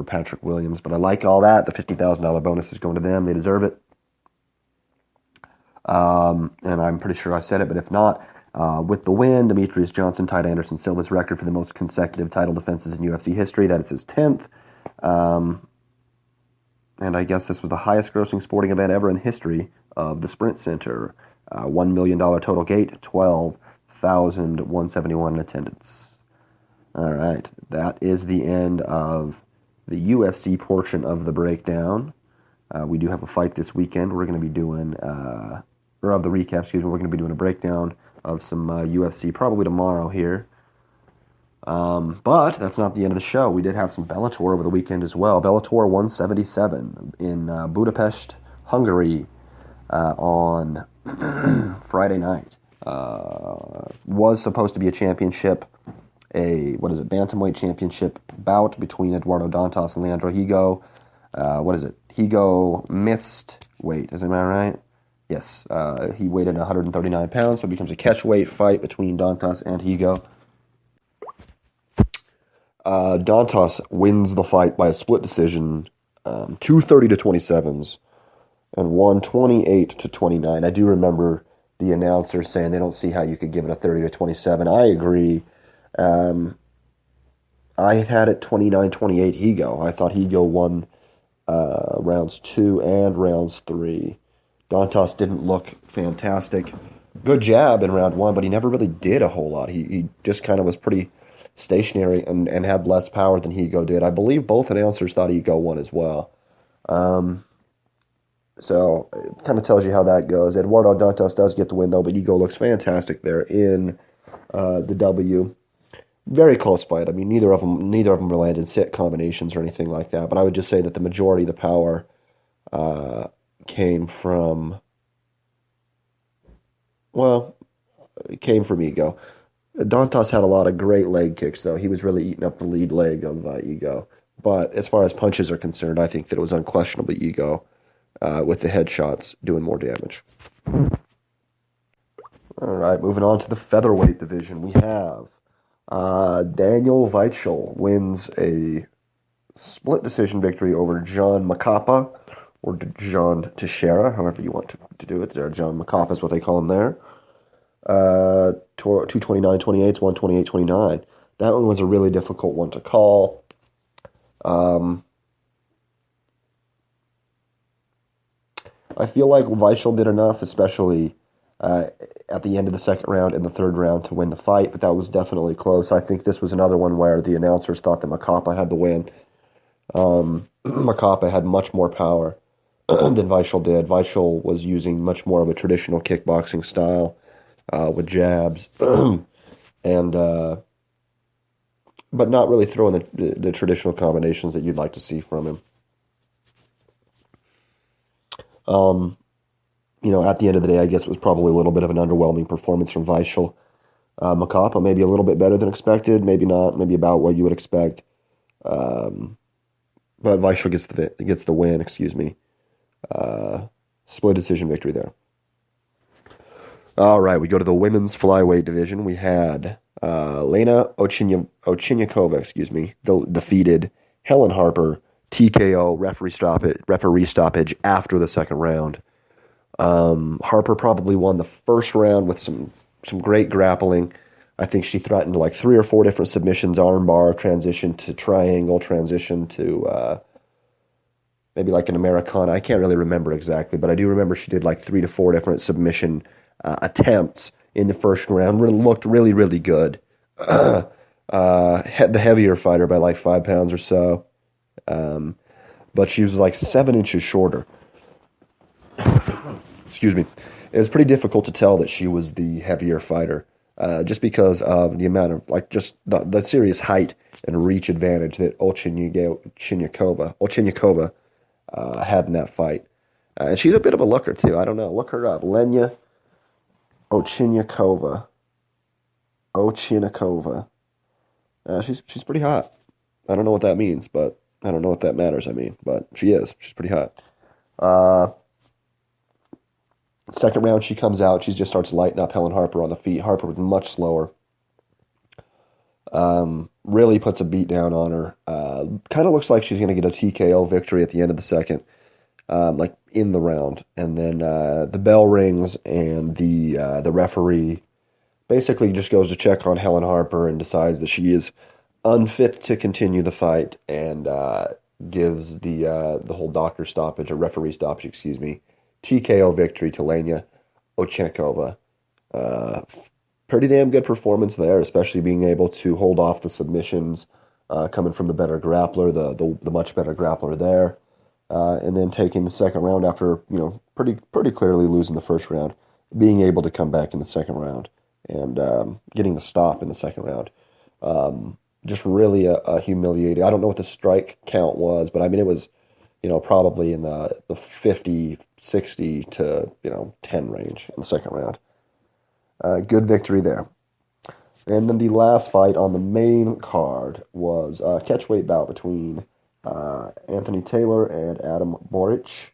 for Patrick Williams. But I like all that. The $50,000 bonus is going to them. They deserve it. And I'm pretty sure I said it, but if not, with the win, Demetrius Johnson tied Anderson Silva's record for the most consecutive title defenses in UFC history. That is his 10th. And I guess this was the highest grossing sporting event ever in history of the Sprint Center. $1 million total gate, 12,171 in attendance. All right, that is the end of the UFC portion of the breakdown. We do have a fight this weekend. We're going to be doing, or of the recap, excuse me, we're going to be doing a breakdown of some UFC probably tomorrow here. But that's not the end of the show. We did have some Bellator over the weekend as well. Bellator 177 in Budapest, Hungary on Friday night. Was supposed to be a championship, bantamweight championship bout between Eduardo Dantas and Leandro Higo. Higo missed weight, am I right? Yes, he weighed in 139 pounds, so it becomes a catchweight fight between Dantas and Higo. Dantas wins the fight by a split decision, 230 to 27s, and 128 to 29. I do remember the announcer saying they don't see how you could give it a 30 to 27. I agree. I had it 29-28 Higo. I thought Higo won rounds 2 and rounds 3. Dantas didn't look fantastic. Good jab in round 1, but he never really did a whole lot. He just kind of was pretty stationary and had less power than Higo did. I believe both announcers thought Higo won as well. So it kind of tells you how that goes. Eduardo Dantas does get the win, though, but Higo looks fantastic there in the W. Very close fight. I mean, neither of them landed set combinations or anything like that, but I would just say that the majority of the power came from Higo. Dantas had a lot of great leg kicks, though. He was really eating up the lead leg of Higo. But as far as punches are concerned, I think that it was unquestionably Higo with the headshots doing more damage. All right, moving on to the featherweight division. We have Daniel Weichel wins a split decision victory over John Macapa, or John Teixeira, however you want to do it. John Macapa is what they call him there. 229-28, 128-29. That one was a really difficult one to call. I feel like Weichel did enough, especially at the end of the second round and the third round to win the fight, but that was definitely close. I think this was another one where the announcers thought that Macapa had the win. Macapa had much more power than Weichel did. Weichel was using much more of a traditional kickboxing style with jabs, but not really throwing the traditional combinations that you'd like to see from him. At the end of the day, I guess it was probably a little bit of an underwhelming performance from Weichel. Macapa, maybe a little bit better than expected, maybe not, maybe about what you would expect. But Weichel gets the win, split decision victory there. All right, we go to the women's flyweight division. We had Lena Ochinyakova, defeated Helen Harper, TKO, referee stoppage after the second round. Harper probably won the first round with some great grappling. I think she threatened like 3 or 4 different submissions, armbar, transition to triangle, transition to maybe like an Americana. I can't really remember exactly, but I do remember she did like 3 to 4 different submission attempts in the first round. Looked really, really good. The heavier fighter by like 5 pounds or so. But she was like 7 inches shorter. Excuse me. It was pretty difficult to tell that she was the heavier fighter, just because of the amount of just the serious height and reach advantage that Ochinyakova had in that fight. And she's a bit of a looker too. I don't know. Look her up. Lena Ochinyakova. She's pretty hot. I don't know what that means, but I don't know what that matters. But she is. She's pretty hot. Second round, she comes out. She just starts lighting up Helen Harper on the feet. Harper was much slower. Really puts a beat down on her. Kind of looks like she's going to get a TKO victory at the end of the second, like in the round. And then the bell rings, and the referee basically just goes to check on Helen Harper and decides that she is unfit to continue the fight, and gives the whole doctor stoppage, or referee stoppage, excuse me, TKO victory to Lenya Ochenkova. Pretty damn good performance there, especially being able to hold off the submissions coming from the better grappler, the much better grappler there, and then taking the second round after pretty clearly losing the first round, being able to come back in the second round and getting the stop in the second round. Just really a humiliating. I don't know what the strike count was, but I mean it was probably in the 50, 60 to 10 range in the second round. Good victory there. And then the last fight on the main card was a catchweight bout between Anthony Taylor and Adam Boric.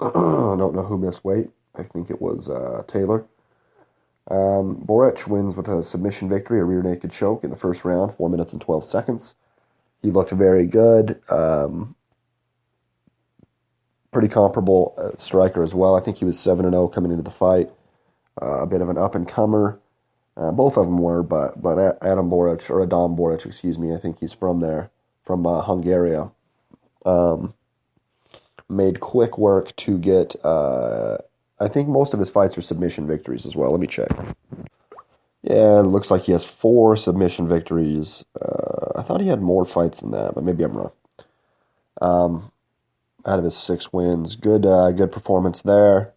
I don't know who missed weight. I think it was Taylor. Boric wins with a submission victory, a rear naked choke in the first round, 4 minutes and 12 seconds. He looked very good. Pretty comparable striker as well. I think he was 7-0 coming into the fight. A bit of an up-and-comer. Both of them were, but Adam Boric, excuse me, I think he's from there, from Hungary. Made quick work to get, I think most of his fights are submission victories as well. Let me check. Yeah, it looks like he has 4 submission victories. I thought he had more fights than that, but maybe I'm wrong. Out of his 6 wins, good performance there.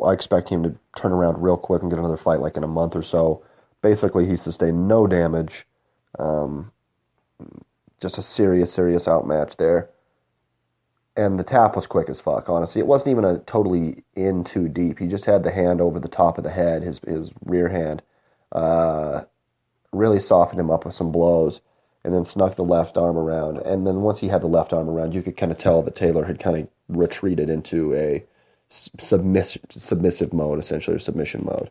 I expect him to turn around real quick and get another fight like in a month or so. Basically, he sustained no damage. Just a serious outmatch there. And the tap was quick as fuck, honestly. It wasn't even a totally in too deep. He just had the hand over the top of the head, his rear hand. Really softened him up with some blows, and then snuck the left arm around. And then once he had the left arm around, you could kind of tell that Taylor had kind of retreated into a submissive mode, essentially, or submission mode.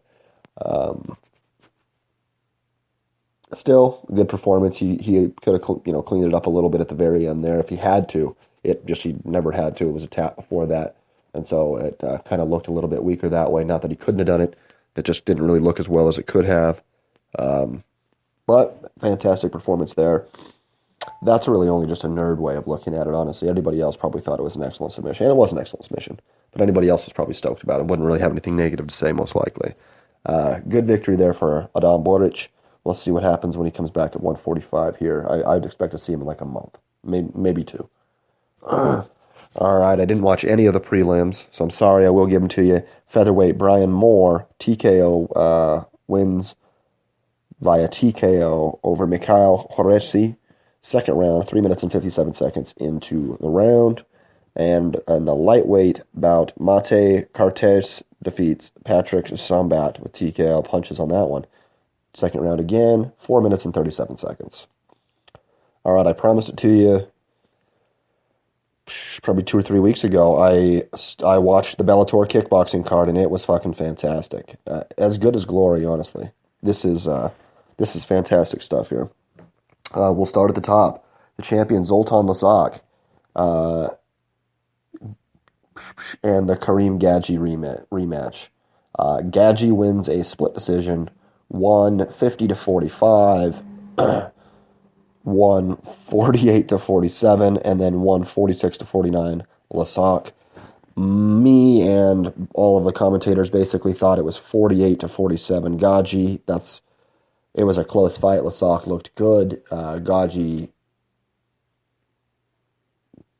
Still, a good performance. He could have cleaned it up a little bit at the very end there if he had to. He never had to. It was a tap before that, and so it kind of looked a little bit weaker that way. Not that he couldn't have done it. It just didn't really look as well as it could have. But fantastic performance there. That's really only just a nerd way of looking at it, honestly. Everybody else probably thought it was an excellent submission, and it was an excellent submission. But anybody else was probably stoked about it. Wouldn't really have anything negative to say, most likely. Good victory there for Adam Boric. We'll see what happens when he comes back at 145 here. I'd expect to see him in like a month, maybe 2. All right, I didn't watch any of the prelims, so I'm sorry. I will give them to you. Featherweight Brian Moore, TKO, wins via TKO over Mikhail Horesi. Second round, 3 minutes and 57 seconds into the round. And in the lightweight bout, Mate Cartes defeats Patrick Sambat with TKO, punches on that one. Second round again, 4 minutes and 37 seconds. All right, I promised it to you probably 2 or 3 weeks ago. I watched the Bellator kickboxing card, and it was fucking fantastic. As good as glory, honestly. This is fantastic stuff here. We'll start at the top. The champion Zoltan Lasak and the Kareem Gadji rematch. Gadji wins a split decision, 150-45. 148-47, and then 146-49. Lasak. Me and all of the commentators basically thought it was 48-47. Gadji. It was a close fight. Lasak looked good. Gadji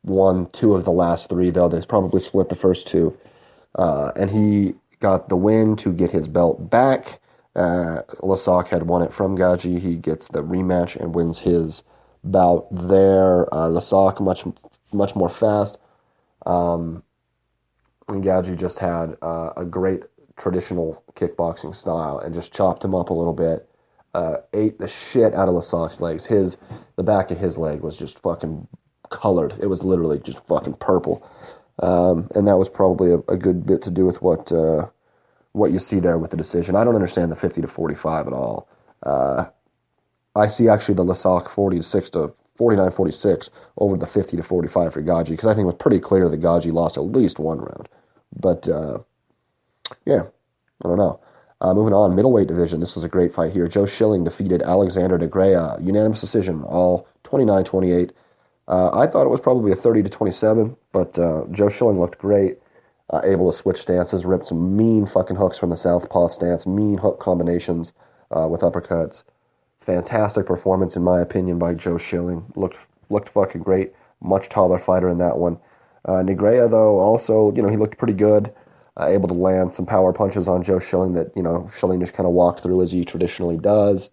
won 2 of the last 3, though. They probably split the first 2, and he got the win to get his belt back. Lasak had won it from Gadji. He gets the rematch and wins his bout there. Lasak much more fast. And Gadji just had a great traditional kickboxing style and just chopped him up a little bit. Ate the shit out of Lasak's legs. The back of his leg was just fucking colored. It was literally just fucking purple. And that was probably a good bit to do with what you see there with the decision. I don't understand the 50-45 at all. I see actually the Lasak 46 to 49-46 over the 50 to 45 for Gaji, because I think it was pretty clear that Gaji lost at least one round. But yeah, I don't know. Moving on, middleweight division. This was a great fight here. Joe Schilling defeated Alexander de Grea, unanimous decision, all 29-28. I thought it was probably a 30-27, but Joe Schilling looked great, able to switch stances, ripped some mean fucking hooks from the southpaw stance, mean hook combinations with uppercuts. Fantastic performance, in my opinion, by Joe Schilling. Looked fucking great. Much taller fighter in that one. Negrea, though, also, he looked pretty good. Able to land some power punches on Joe Schilling that, Schilling just kind of walked through as he traditionally does.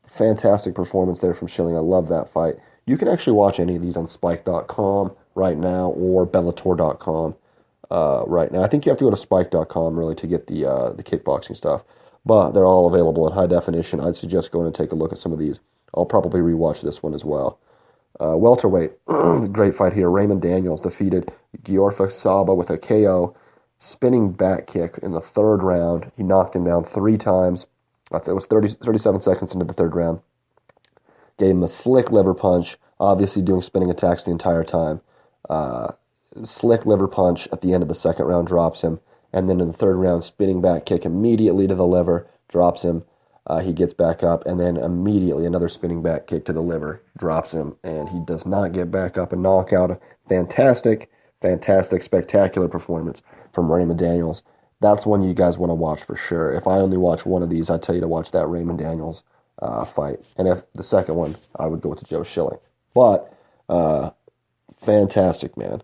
Fantastic performance there from Schilling. I love that fight. You can actually watch any of these on Spike.com right now or Bellator.com right now. I think you have to go to Spike.com really to get the kickboxing stuff. But they're all available in high definition. I'd suggest going and take a look at some of these. I'll probably rewatch this one as well. Welterweight, great fight here. Raymond Daniels defeated Giorfa Saba with a KO spinning back kick in the third round. He knocked him down 3 times. I think it was 37 seconds into the third round. Gave him a slick liver punch, obviously doing spinning attacks the entire time. Slick liver punch at the end of the second round drops him. And then in the third round, spinning back kick immediately to the liver, drops him. He gets back up, and then immediately another spinning back kick to the liver, drops him, and he does not get back up and knock out. A fantastic, spectacular performance from Raymond Daniels. That's one you guys want to watch for sure. If I only watch one of these, I'd tell you to watch that Raymond Daniels fight. And if the second one, I would go with the Joe Schilling. But fantastic, man.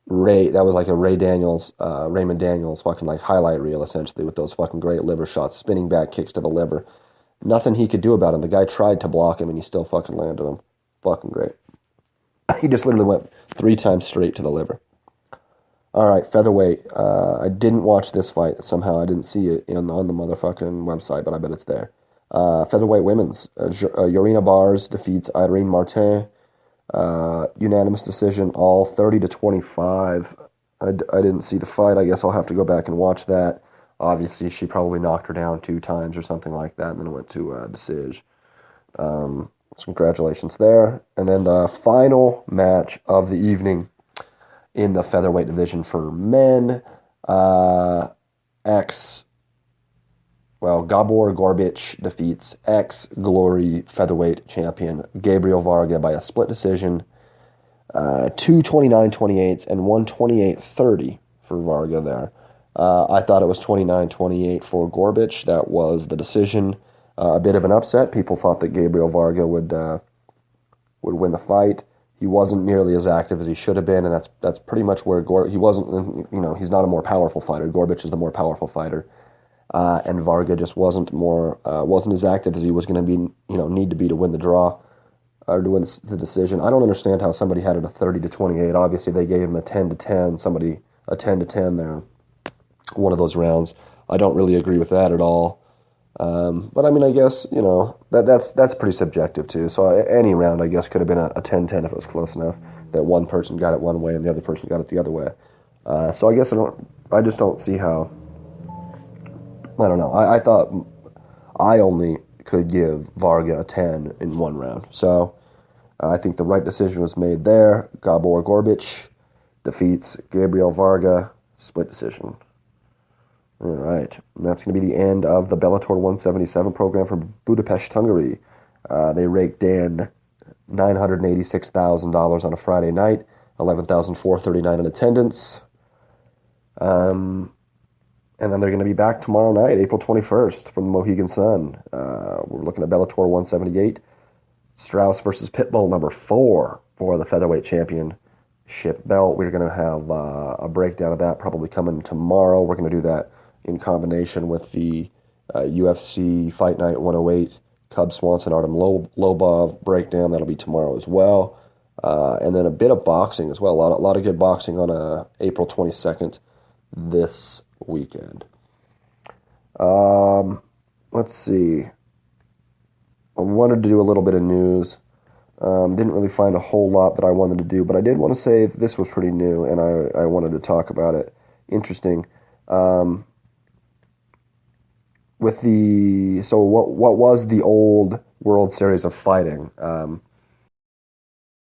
That was like a Raymond Daniels fucking like highlight reel essentially with those fucking great liver shots, spinning back kicks to the liver. Nothing he could do about him. The guy tried to block him and he still fucking landed him. Fucking great. He just literally went 3 times straight to the liver. All right, featherweight. I didn't watch this fight. Somehow I didn't see it on the motherfucking website, but I bet it's there. Featherweight women's. Yorina Bars defeats Irene Martin. Unanimous decision, all 30-25. I didn't see the fight. I guess I'll have to go back and watch that. Obviously, she probably knocked her down 2 times or something like that, and then it went to decision. Congratulations there. And then the final match of the evening in the featherweight division for men. Gabor Gorbic defeats ex-Glory featherweight champion Gabriel Varga by a split decision. 2 29-28s and 1 28-30 for Varga there. I thought it was 29-28 for Gorbic. That was the decision. A bit of an upset. People thought that Gabriel Varga would win the fight. He wasn't nearly as active as he should have been, and that's pretty much where he wasn't. He's not a more powerful fighter. Gorbic is the more powerful fighter. And Varga just wasn't as active as he was going to be, need to be to win the draw or to win the decision. I don't understand how somebody had it a 30-28. Obviously, they gave him a 10-10. Somebody a 10-10 there, one of those rounds. I don't really agree with that at all. But I mean, I guess that's pretty subjective too. So any round, I guess, could have been a 10-10 if it was close enough that one person got it one way and the other person got it the other way. So I guess I just don't see how. I don't know. I thought I only could give Varga a 10 in one round. So I think the right decision was made there. Gabor Gorbic defeats Gabriel Varga, split decision. All right. And that's going to be the end of the Bellator 177 program from Budapest, Hungary. They raked in $986,000 on a Friday night, 11,439 in attendance. And then they're going to be back tomorrow night, April 21st, from the Mohegan Sun. We're looking at Bellator 178. Strauss versus Pitbull, number 4 for the featherweight championship belt. We're going to have a breakdown of that probably coming tomorrow. We're going to do that in combination with the UFC Fight Night 108, Cub Swanson, Artem Lobov breakdown. That'll be tomorrow as well. And then a bit of boxing as well. A lot of good boxing on April 22nd this weekend. Let's see. I wanted to do a little bit of news. Didn't really find a whole lot that I wanted to do, but I did want to say this was pretty new, and I wanted to talk about it. Interesting. with the so what was the old World Series of Fighting?